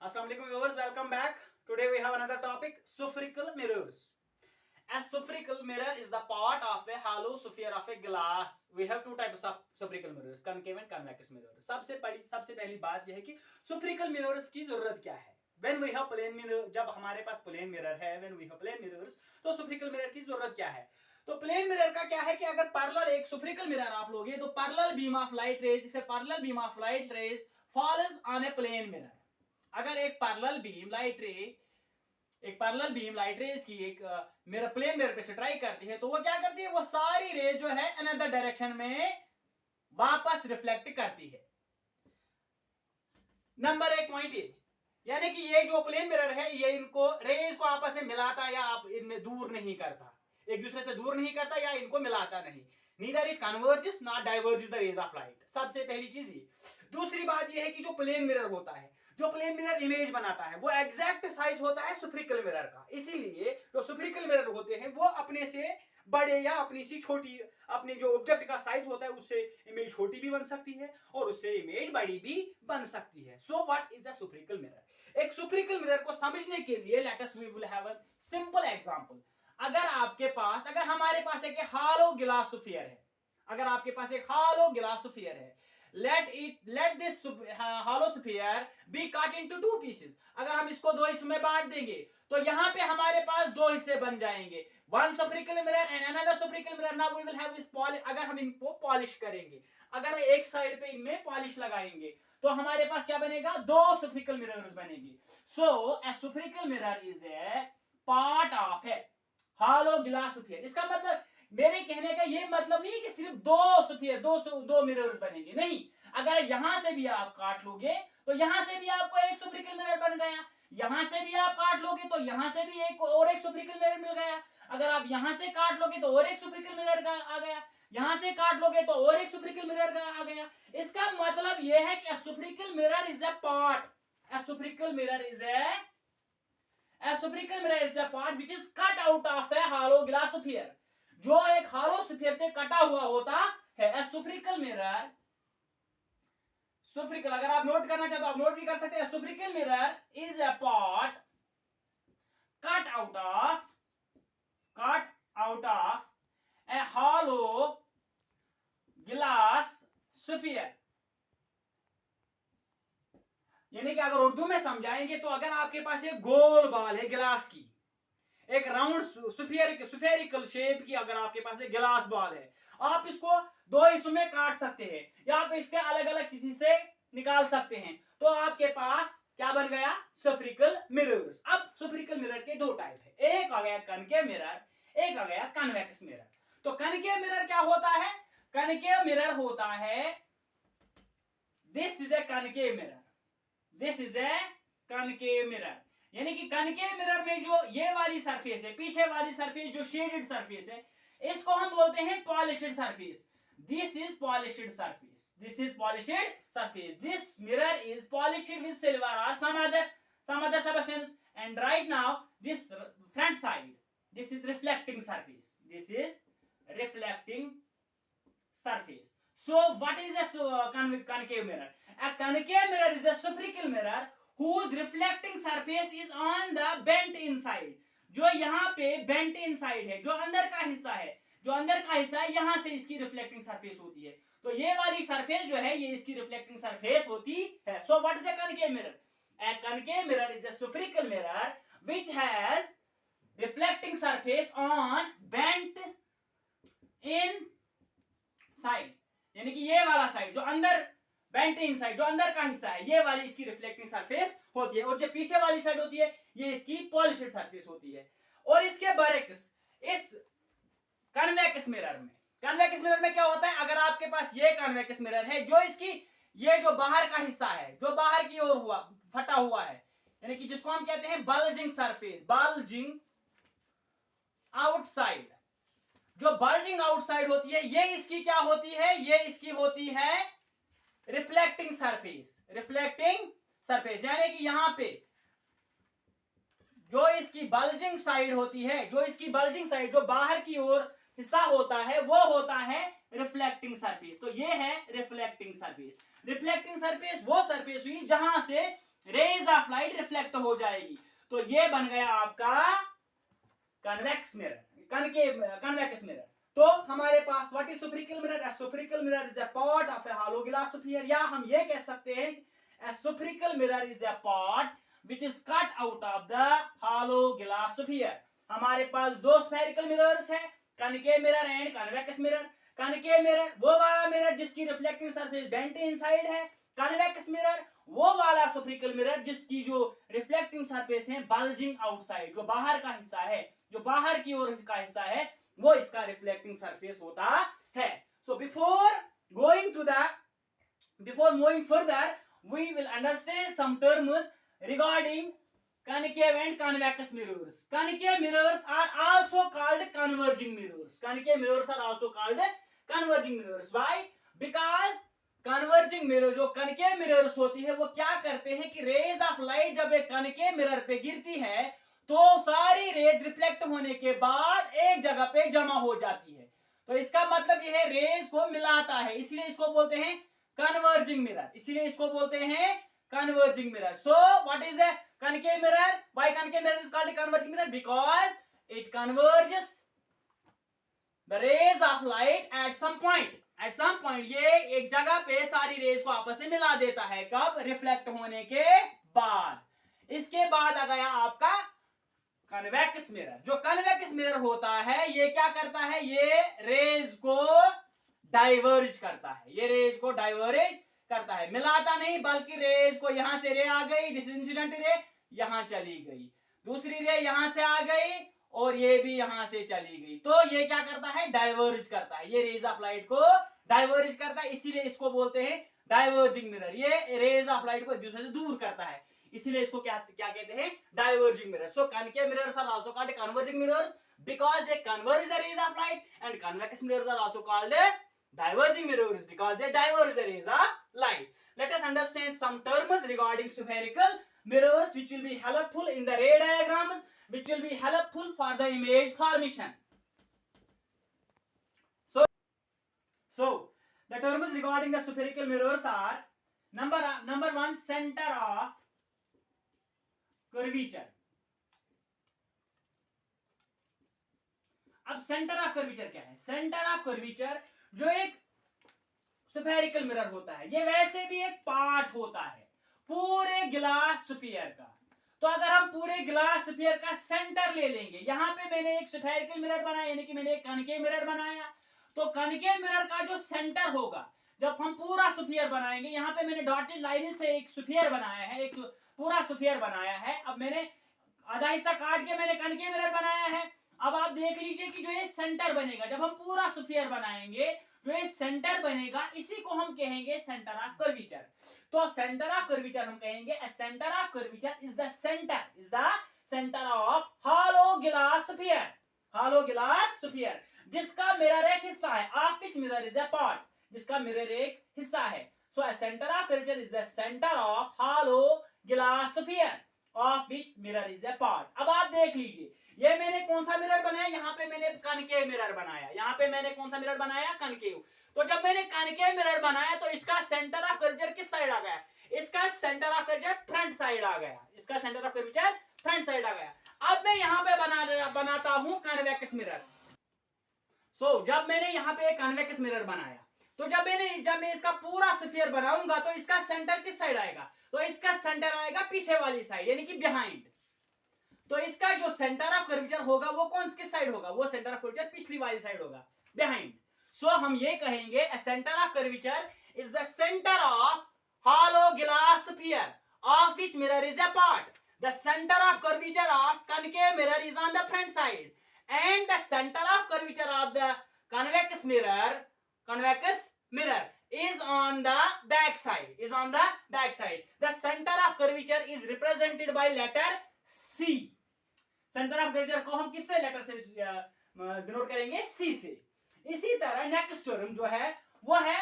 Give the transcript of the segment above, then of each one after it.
Assalamualaikum viewers, welcome back. Today we have another topic, spherical mirrors. A spherical mirror is the part of a hollow sphere of a glass. We have two types of spherical mirrors, concave and convex mirrors. सबसे पहली बात यह है कि spherical mirrors की जरूरत क्या है. When we have plane mirror, जब हमारे पास plane mirror है, when we have plane mirrors, तो spherical mirror की जरूरत क्या है. तो प्लेन मिरर का क्या है कि अगर पैरेलल एक स्फेरिकल मिरर आप लोगे तो parallel beam of light rays, if a parallel beam of light rays falls on a plane mirror. अगर एक पैरेलल बीम लाइट रेज की एक मेरा प्लेन मिरर पे स्ट्राइक करती है तो वो क्या करती है, वो सारी रेज जो है अनदर डायरेक्शन में वापस रिफ्लेक्ट करती है. नंबर एक पॉइंट ये, यानी कि ये जो प्लेन मिरर है ये इनको रेज को आपस में मिलाता या आप इनमें दूर नहीं करता, एक दूसरे से दूर नहीं करता या इनको मिलाता नहीं. Neither it converges not diverges the rays of light. सबसे पहली चीज ये. दूसरी बात ये है कि जो प्लेन मिरर होता है, जो प्लेन मिरर इमेज बनाता है, वो एग्जैक्ट साइज होता है स्फेरिकल मिरर का. इसीलिए जो स्फेरिकल मिरर होते हैं वो अपने से बड़े या अपनी सी छोटी, अपने जो ऑब्जेक्ट का साइज होता है उससे इमेज छोटी भी बन सकती है और उससे इमेज बड़ी भी बन सकती है. So what is a spherical mirror? एक स्फेरिकल मिरर को समझने के लिए let us we will have a simple example. अगर हमारे पास एक हालो गिलास स्फीयर है, अगर आपके पास एक हालो गिलास स्फीयर है, let this hollow sphere be cut into two pieces. अगर हम इसको दो हिस्सों में बांट देंगे तो यहाँ पे हमारे पास दो हिस्से बन जाएंगे, one spherical mirror and another spherical mirror. Now we will have this polish. अगर हम इनको पॉलिश करेंगे, अगर एक साइड पे इनमें पॉलिश लगाएंगे तो हमारे पास क्या बनेगा, दो spherical mirrors बनेगी. So a spherical mirror is a part of a hollow glass sphere. इसका मतलब, मेरे कहने का ये मतलब नहीं है कि सिर्फ दो स्फीयर, दो मिरर्स बनेंगे, नहीं. अगर यहां से भी आप काट लोगे तो यहां से भी आपको एक स्फेरिकल मिरर बन गया, यहां से भी आप काट लोगे तो यहां से भी एक और एक स्फेरिकल मिरर मिल गया, अगर आप यहां से काट लोगे तो और एक स्फेरिकल मिरर का आ गया, यहां से काट लोगे तो और एक स्फेरिकल मिरर का आ गया. इसका मतलब यह है कि spherical mirror is a part, spherical mirror is a part which is cut out of A hollow glass sphere, जो एक हॉलो स्फीयर से कटा हुआ होता है. स्फेरिकल मिरर, स्फेरिकल अगर आप नोट करना चाहते हो आप नोट भी कर सकते हैं. Spherical mirror is a part cut out of A hollow glass sphere. यानी कि अगर उर्दू में समझाएंगे तो अगर आपके पास एक गोल बॉल है गिलास की, एक राउंड स्फेरिकल शेप की अगर आपके पास एक गिलास बॉल है, आप इसको दो हिस्सों में काट सकते हैं या आप इसके अलग अलग हिस्से निकाल सकते हैं तो आपके पास क्या बन गया, स्फेरिकल मिरर्स. अब स्फेरिकल मिरर के दो टाइप है, एक आ गया कनकेव मिरर, एक आ गया कन्वेक्स मिरर. तो कनकेव मिरर क्या होता है, कनकेव मिरर होता है, this is a concave mirror, this is a concave mirror. यानी कि कनकेव मिरर में जो ये वाली सरफेस है, पीछे वाली सरफेस जो शेडेड सरफेस है, इसको हम बोलते हैं polished surface. This is polished surface, this is polished surface. This mirror is polished with silver और some other substance. And right now this front side, this is reflecting surface, this is reflecting surface. So what is a concave mirror? A concave mirror is a spherical mirror whose reflecting surface is on the bent inside. जो यहाँ पे bent inside है, जो अंदर का हिस्सा है, यहाँ से इसकी रिफ्लेक्टिंग सरफेस होती है. तो ये वाली सरफेस जो है ये इसकी रिफ्लेक्टिंग सरफेस होती है. So what is a concave mirror? A concave mirror is a spherical mirror which has reflecting surface on bent inside. यानी कि ये वाला साइड जो अंदर बेंट इन साइड, जो अंदर का हिस्सा है, ये वाली इसकी रिफ्लेक्टिंग सरफेस होती है और जो पीछे वाली साइड होती है ये इसकी पॉलिश्ड सरफेस होती है. और इसके बरक्स इस कन्वेक्स मिरर में क्या होता है, अगर आपके पास ये कन्वेक्स मिरर है, जो इसकी ये जो बाहर का हिस्सा है, जो बाहर की ओर फटा हुआ है, यानी कि जिसको हम कहते हैं बल्जिंग सरफेस, बल्जिंग आउटसाइड, जो बल्जिंग आउटसाइड होती है ये इसकी क्या होती है, ये इसकी होती है रिफ्लेक्टिंग सरफेस. यानी कि यहां पे जो इसकी बल्जिंग साइड होती है, जो बाहर की ओर हिस्सा होता है वो होता है रिफ्लेक्टिंग सरफेस. तो ये है रिफ्लेक्टिंग सरफेस. रिफ्लेक्टिंग सरफेस वो सरफेस हुई जहां से रेज ऑफ लाइट रिफ्लेक्ट हो जाएगी। तो ये बन गया आपका कन्वेक्स मिरर, कन्वेक्स मिरर। तो हमारे पास what is spherical mirror? A spherical mirror is a part of a hollow glass sphere, या हम ये कह सकते हैं a spherical mirror is a part which is cut out of the hollow glass sphere. हमारे पास दो स्फेरिकल मिरर्स है, concave mirror and convex mirror. Concave mirror वो वाला मिरर जिसकी रिफ्लेक्टिंग सरफेस बेंट इनसाइड है, कन्वेक्स मिरर वो वाला सुपरिकल मिरर जिसकी जो रिफ्लेक्टिंग सरफेस है बल्जिंग आउटसाइड, जो बाहर का हिस्सा है, जो बाहर की ओर का हिस्सा है, वो इसका रिफ्लेक्टिंग सरफेस होता है। सो before moving further, we will understand some terms regarding concave and convex mirrors. Concave mirrors are also called converging mirrors. Concave mirrors are also called converging mirrors. Why? Because converging mirror, जो concave mirrors होती है, वो क्या करते हैं कि raise of light जब एक कनकेव मिरर पे गिरती है तो सारी रेज रिफ्लेक्ट होने के बाद एक जगह पे जमा हो जाती है। तो इसका मतलब यह है रेज को मिलाता है, इसलिए इसको बोलते हैं कन्वर्जिंग मिरर, इसलिए इसको बोलते हैं converging mirror. So what is a concave mirror? Why concave mirror is called a converging mirror? Because it converges the rays of light at some point. At some point ये एक जगह पे सारी raise को आपस में मिला देता है, कब? रिफ्लेक्ट होने के बाद। इसके बाद आ गया आपका कन्वेक्स मिरर। जो कन्वेक्स मिरर होता है ये क्या करता है? ये रेज को डाइवर्ज करता है, ये रेज को डाइवर्ज करता है, मिलाता नहीं, बल्कि रेज को यहां से रे आ गई, दिस इंसिडेंट रे यहां चली गई, दूसरी रे यहां से आ गई और ये भी यहां से चली गई, तो ये क्या करता है? डाइवर्ज करता है, ये रेज ऑफ लाइट को डाइवर्ज करता है, इसीलिए इसको बोलते हैं डाइवर्जिंग मिरर। ये रेज ऑफ लाइट को एक दूसरे से दूर करता है, इसीलिए इसको क्या क्या कहते हैं? Diverging mirror. So concave mirrors are also called converging mirrors because they converge the rays of light, and convex mirrors are also called diverging mirrors because they diverge the rays of light. Let us understand some terms regarding spherical mirrors which will be helpful in the ray diagrams, which will be helpful for the image formation. So the terms regarding the spherical mirrors are number one, center of curvature. अब centre of curvature क्या है? Centre of curvature जो एक spherical mirror होता है, ये वैसे भी एक पार्ट होता है पूरे ग्लास स्फीयर का। तो अगर हम पूरे ग्लास स्फीयर का सेंटर ले लेंगे, यहां पे मैंने एक स्फेरिकल मिरर बनाया, यानी कि मैंने एक कनकेव मिरर बनाया, तो कनकेव मिरर का जो सेंटर होगा, जब हम पूरा स्फीयर बनाएंगे, यहां पे मैंने डॉटेड लाइन से एक स्फीयर बनाया है, एक पूरा स्फीयर बनाया है, अब मैंने आधा हिस्सा काट के मैंने कनकेव मिरर बनाया है। अब आप देख लीजिए कि जो ये सेंटर बनेगा, जब हम पूरा स्फीयर बनाएंगे, जो ये सेंटर बनेगा, इसी को हम कहेंगे सेंटर ऑफ कर्वेचर। तो सेंटर ऑफ कर्वेचर हम कहेंगे centre of curvature is the centre of hollow glass sphere, hollow glass sphere, जिसका मिरर एक हिस्सा है, of which mirror is a part, जिसका मिरर एक हिस्सा है। So a centre of curvature is the centre of hollow glass sphere of which mirror is a part. अब आप देख लीजिए, ये मैंने कौन सा मिरर बनाया? यहाँ पे मैंने कनकेव मिरर बनाया, यहाँ पे मैंने कौन सा मिरर बनाया? कनकेव। तो जब मैंने कनकेव मिरर बनाया तो इसका सेंटर ऑफ कर्वेचर किस साइड आ गया? इसका centre of curvature front side आ गया, इसका centre of curvature front side आ गया। अब मैं यहाँ पे बनाता हूं कन्वेक्स मिरर। सो जब मैंने यहाँ पे कन्वेक्स मिरर बनाया, तो जब मैं इसका पूरा स्फीयर बनाऊंगा तो इसका सेंटर किस साइड आएगा? तो इसका सेंटर आएगा पीछे वाली साइड, यानी कि बिहाइंड। तो इसका जो सेंटर ऑफ कर्वेचर होगा वो कौन किस साइड होगा? वो सेंटर ऑफ कर्वेचर पिछली वाली साइड होगा, बिहाइंड। सो हम ये कहेंगे centre of curvature is the centre of hollow glass sphere of which mirror is a part. The center of curvature of concave mirror is on the front side and the center of curvature of the convex mirror is on the back side, The center of curvature is represented by letter C. Centre of curvature को हम किससे, letter से denote करेंगे? C से। इसी तरह next term जो है वो है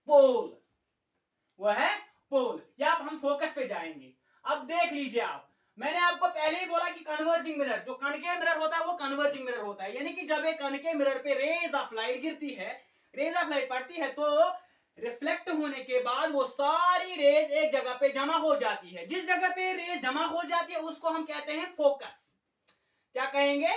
पोल, या अब हम फोकस पे जाएंगे। अब देख लीजिए आप, मैंने आपको पहले ही बोला कि कन्वर्जिंग मिरर, जो कनकेव मिरर होता है वो कन्वर्जिंग मिरर होता है, यानी कि जब एक कनकेव मिरर पे रेज ऑफ लाइट गिरती है, रेज ऑफ लाइट पड़ती है, तो रिफ्लेक्ट होने के बाद वो सारी रेज एक जगह पे जमा हो जाती है। जिस जगह पे रेज जमा हो जाती है उसको हम कहते हैं फोकस। क्या कहेंगे?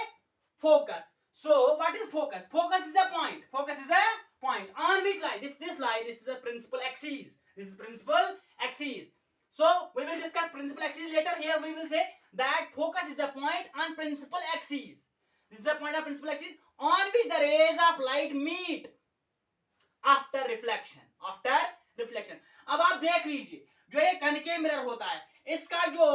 Focus. So what is focus? Focus is a point. Focus is a point. On which line? This line. This is the principal axis. This is principal axis. So we will discuss principal axis later. Here we will say that focus is a point on principal axis. This is the point of principal axis on which the rays of light meet after reflection. After reflection. अब आप देख लीजिए, जो ये concave mirror होता है, इसका जो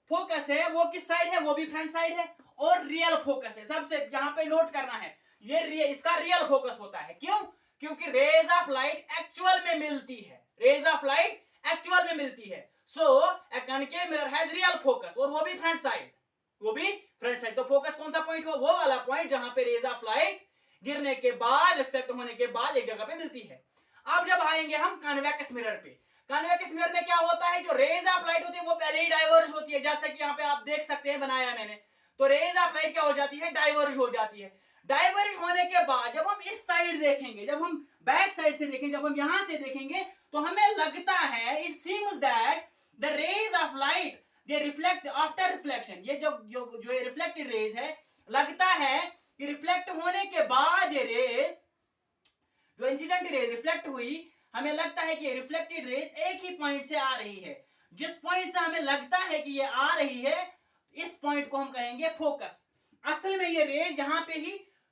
फोकस है वो किस साइड है? वो भी फ्रंट साइड है। और रियल फोकस है, सबसे यहाँ पे नोट करना है, ये इसका रियल फोकस होता है। क्यों? क्योंकि रेज ऑफ लाइट एक्चुअल में मिलती है। रेज ऑफ लाइट एक्चुअल में मिलती है। So a concave mirror has real focus, और वो भी फ्रंट साइड। वो भी फ्रंट साइड। तो फोकस कौन सा पॉइंट हुआ? वो वाला पॉइंट जहां पे रेज ऑफ लाइट गिरने के बाद, रिफ्लेक्ट होने के बाद एक जगह पे मिलती है। अब जब आएंगे हम कन्वेक्स मिरर पे, कन्वेक्स मिरर में क्या होता है? जो रेज ऑफ लाइट होती है वो पहले ही डाइवर्ज होती है, जैसे कि यहाँ पे आप देख सकते हैं, बनाया मैंने। तो रेज ऑफ लाइट क्या हो जाती है? डाइवर्ज हो जाती है। डाइवर्ज होने के बाद जब हम इस साइड देखेंगे, जब हम बैक साइड से देखेंगे, जब हम यहां से देखेंगे, तो हमें लगता है, it seems that the rays of light they reflect after reflection. ये जो ये रिफ्लेक्टेड रेज है, लगता है कि रिफ्लेक्ट होने के बाद ये रेज, जो इंसिडेंट रेज रिफ्लेक्ट हुई, हमें लगता है कि ये रिफ्लेक्टेड रेज एक ही पॉइंट से आ रही है। जिस पॉइंट से हमें लगता है कि ये आ रही है, इस पॉइंट को हम कहेंगे फोकस। असल में ये रेज यहां पे ही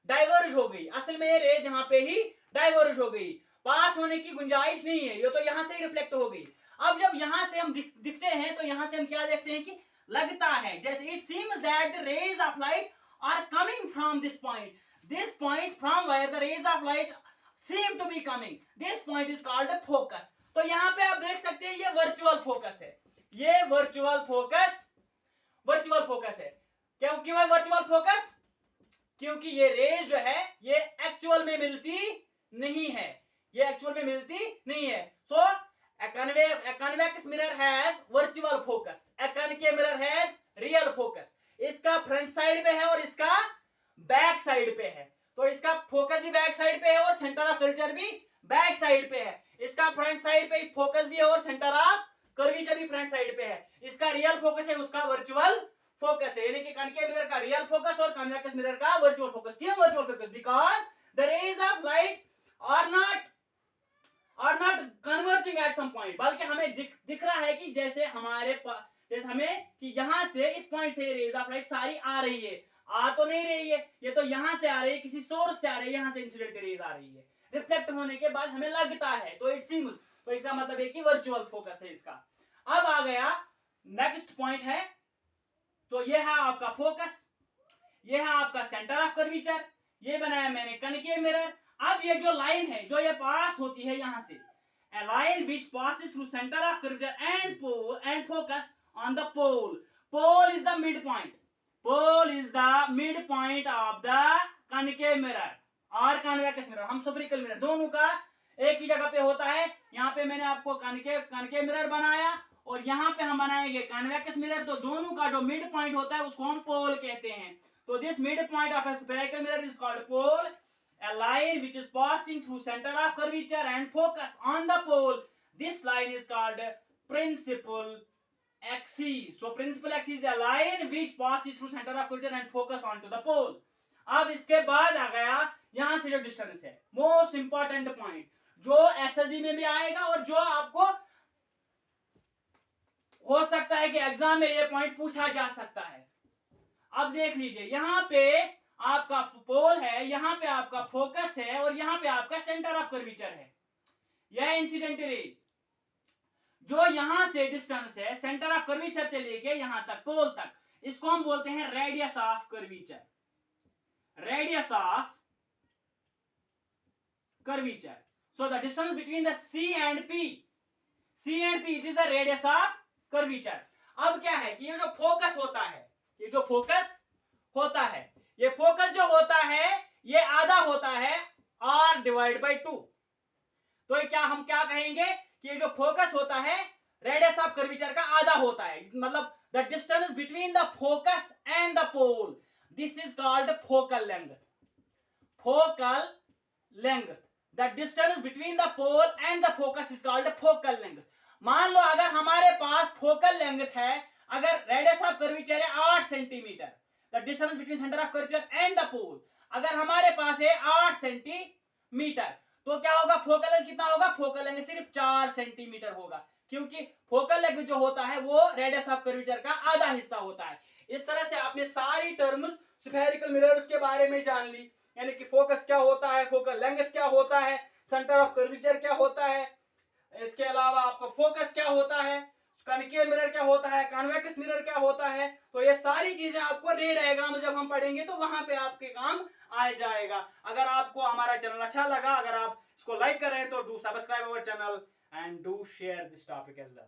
डाइवर्ज हो गई। असल में ये रेज यहां पे ही डाइवर्ज हो गई, पास होने की गुंजाइश नहीं है, ये तो यहां से ही रिफ्लेक्ट हो गई। अब जब यहां से हम दिखते हैं, तो यहां से हम क्या देखते हैं कि लगता है, जैसे it seems that the rays of light are coming from this point from where the rays of light seem to be coming. This point is called a focus. तो यहाँ पे आप देख सकते हैं, ये वर्चुअल फोकस है। ये वर्चुअल फोकस है। क्यों है वर्चुअल फोकस? क्योंकि ये रेज जो है ये एक्चुअल में मिलती नहीं है। ये एक्चुअल में मिलती नहीं है। सो a convex mirror has virtual focus. A concave mirror has real focus. इसका फ्रंट साइड पे है और इसका बैक साइड पे है। तो इसका फोकस भी बैक साइड पे है और सेंटर ऑफ कर्वेचर भी बैक साइड पे है। इसका फ्रंट साइड पे फोकस भी है और सेंटर ऑफ कर्वेचर भी फ्रंट साइड पे है। इसका रियल फोकस है, उसका वर्चुअल फोकस है। यानी कि कनकेव मिरर का रियल फोकस और कन्वेक्स मिरर का वर्चुअल फोकस। क्यों virtual focus? Because the rays of light are not converging at some point, बल्कि हमें दिख रहा है कि जैसे हमें कि यहां से, इस पॉइंट से रेज ऑफ लाइट सारी आ रही है। आ तो नहीं रही है, ये तो यहां से आ रही है, किसी सोर्स से आ रही है, यहां से इंसिडेंट रेज आ रही है। रिफ्लेक्ट होने के बाद हमें लगता है, तो इट सीम्स, तो इसका मतलब है कि वर्चुअल फोकस है इसका। अब आ गया नेक्स्ट पॉइंट है, तो ये है आपका फोकस, ये है आपका सेंटर ऑफ कर्वेचर, ये बनाया मैंने कनकेव मिरर। अब ये जो लाइन है, जो ये पास होती है यहां से, a line which passes through center of curvature and focus on the pole. Pole is the midpoint. Pole is the midpoint of the concave mirror और कन्वेक्स मिरर। हम सुपरिकल मिरर दोनों का एक ही जगह पे होता है। यहाँ पे मैंने आपको कनकेव मिरर बनाया और यहाँ पे हम बनाएंगे कन्वेक्स मिरर। तो दोनों का जो मिड पॉइंट होता है उसको हम पोल कहते हैं। तो this mid point of a spherical mirror is called pole. A line which is passing through center of curvature and focus on the pole. This line is called principal axis. So principal axis is a line which passes through center of curvature and focus onto the pole. अब इसके बाद आ गया यहां से जो distance है, most important point, जो SSB में भी आएगा और जो आपको हो सकता है कि एग्जाम में ये पॉइंट पूछा जा सकता है। अब देख लीजिए, यहां पे आपका पोल है, यहाँ पे आपका फोकस है और यहाँ पे आपका सेंटर ऑफ कर्वेचर है। यह इंसिडेंट रेज जो यहां से डिस्टेंस है सेंटर ऑफ कर्वेचर से लेके यहां तक, पोल तक, इसको हम बोलते हैं radius of curvature. Radius of curvature. So the distance between the C and P, it is the radius of curvature. अब क्या है कि ये जो फोकस होता है, ये जो फोकस होता है, ये फोकस जो होता है ये आधा होता है r डिवाइड बाई 2। तो ये हम क्या कहेंगे कि ये जो फोकस होता है रेडियस ऑफ कर्वेचर का आधा होता है। मतलब the distance between the focus and the pole, this is called focal length. Focal length, the distance between the pole and the focus is called focal length. मान लो अगर हमारे पास फोकल लेंथ है, अगर रेडियस ऑफ कर्वेचर है 8 centimetre, the distance between centre of curvature and the pole, अगर हमारे पास है 8 सेंटीमीटर, तो क्या होगा, फोकल लेंथ कितना होगा, फोकल लेंथ सिर्फ 4 सेंटीमीटर होगा, क्योंकि फोकल लेंथ जो होता है वो रेडियस ऑफ कर्वेचर का आधा हिस्सा होता है। इस तरह से आपने सारी टर्म्स स्फेरिकल मिरर्स के बारे में जान ली, यानी कि फोकस क्या होता है, फोकल लेंथ क्या होता है, सेंटर ऑफ कर्वेचर क्या होता है, इसके अलावा आपका फोकस क्या होता है, कॉनिकेल मिरर क्या होता है, कॉन्वेक्स मिरर क्या होता है। तो ये सारी चीजें आपको रे डायग्राम जब हम पढ़ेंगे तो वहां पे आपके काम आ जाएगा। अगर आपको हमारा चैनल अच्छा लगा, अगर आप इसको लाइक कर रहे हैं तो do subscribe our channel and do share this topic as well.